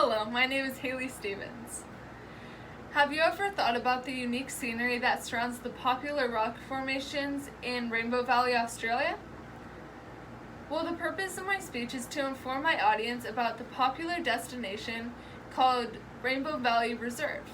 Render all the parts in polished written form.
Hello, my name is Haley Stevens. Have you ever thought about the unique scenery that surrounds the popular rock formations in Rainbow Valley, Australia? Well, the purpose of my speech is to inform my audience about the popular destination called Rainbow Valley Reserve.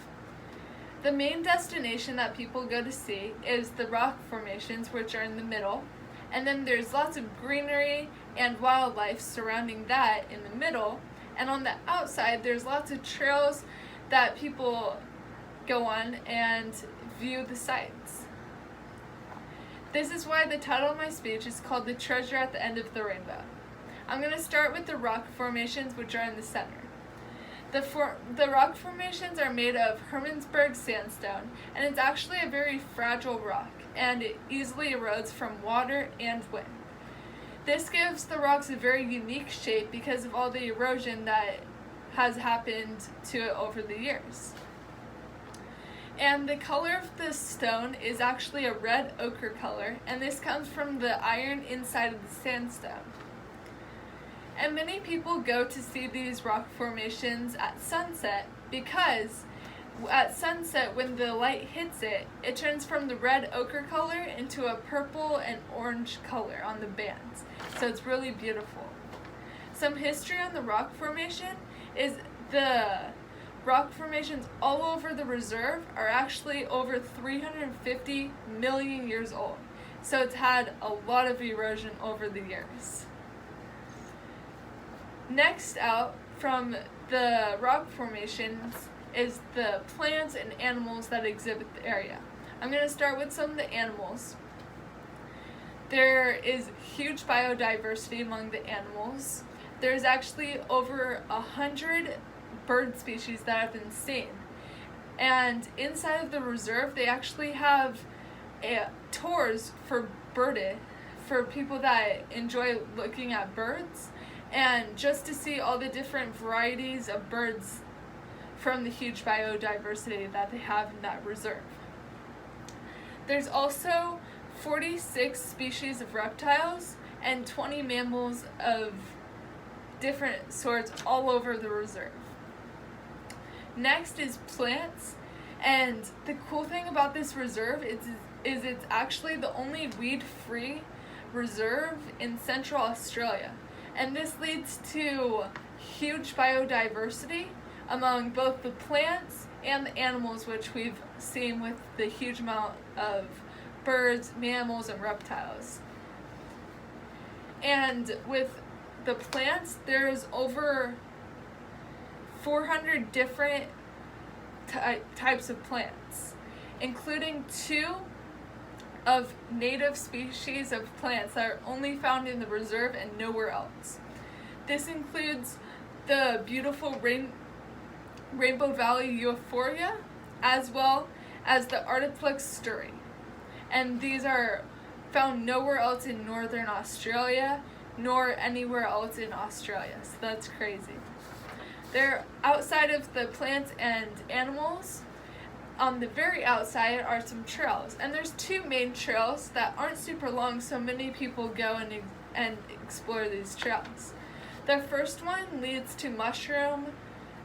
The main destination that people go to see is the rock formations, which are in the middle, and then there's lots of greenery and wildlife surrounding that in the middle, and on the outside there's lots of trails that people go on and view the sights. This is why the title of my speech is called The Treasure at the End of the Rainbow. I'm going to start with the rock formations, which are in the center. The rock formations are made of Hermannsburg sandstone, and it's actually a very fragile rock, and it easily erodes from water and wind. This gives the rocks a very unique shape because of all the erosion that has happened to it over the years. And the color of the stone is actually a red ochre color, and this comes from the iron inside of the sandstone. And many people go to see these rock formations at sunset because at sunset, when the light hits it, it turns from the red ochre color into a purple and orange color on the bands. So it's really beautiful. Some history on the rock formation is the rock formations all over the reserve are actually over 350 million years old. So it's had a lot of erosion over the years. Next out from the rock formations is the plants and animals that exhibit the area. I'm going to start with some of the animals. There is huge biodiversity among the animals. There's actually over 100 bird species that have been seen. And inside of the reserve, they actually have tours for birding, for people that enjoy looking at birds, and just to see all the different varieties of birds from the huge biodiversity that they have in that reserve. There's also 46 species of reptiles and 20 mammals of different sorts all over the reserve. Next is plants, and the cool thing about this reserve is it's actually the only weed-free reserve in Central Australia. And this leads to huge biodiversity among both the plants and the animals, which we've seen with the huge amount of birds, mammals, and reptiles. And with the plants, there's over 400 different types of plants, including 2 of native species of plants that are only found in the reserve and nowhere else. This includes the beautiful Rainbow Valley Euphorbia, as well as the Ardiplex sturi. And these are found nowhere else in northern Australia, nor anywhere else in Australia, so that's crazy. They're outside of the plants and animals. On the very outside are some trails, and there's 2 main trails that aren't super long, so many people go and explore these trails. The first one leads to Mushroom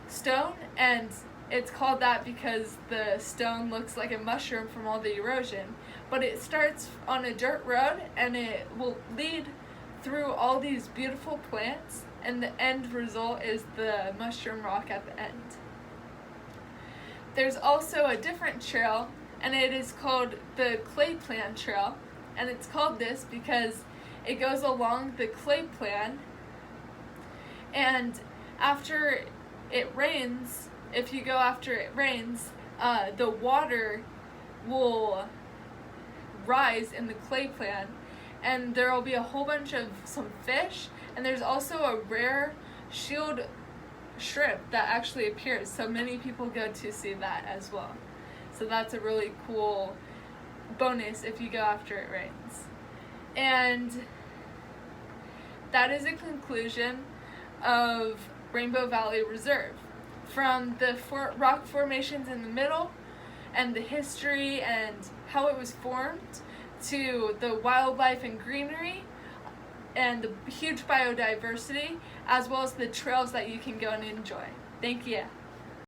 Stone, and it's called that because the stone looks like a mushroom from all the erosion, but it starts on a dirt road and it will lead through all these beautiful plants, and the end result is the mushroom rock at the end. There's also a different trail, and it is called the Clay Plan Trail, and it's called this because it goes along the clay plan, and after it rains, if you go after it rains, the water will rise in the clay plan, and there will be a whole bunch of some fish, and there's also a rare shield shrimp that actually appears, so many people go to see that as well. So that's a really cool bonus if you go after it rains. And that is a conclusion of Rainbow Valley Reserve. From the rock formations in the middle and the history and how it was formed, to the wildlife and greenery and the huge biodiversity, as well as the trails that you can go and enjoy. Thank you.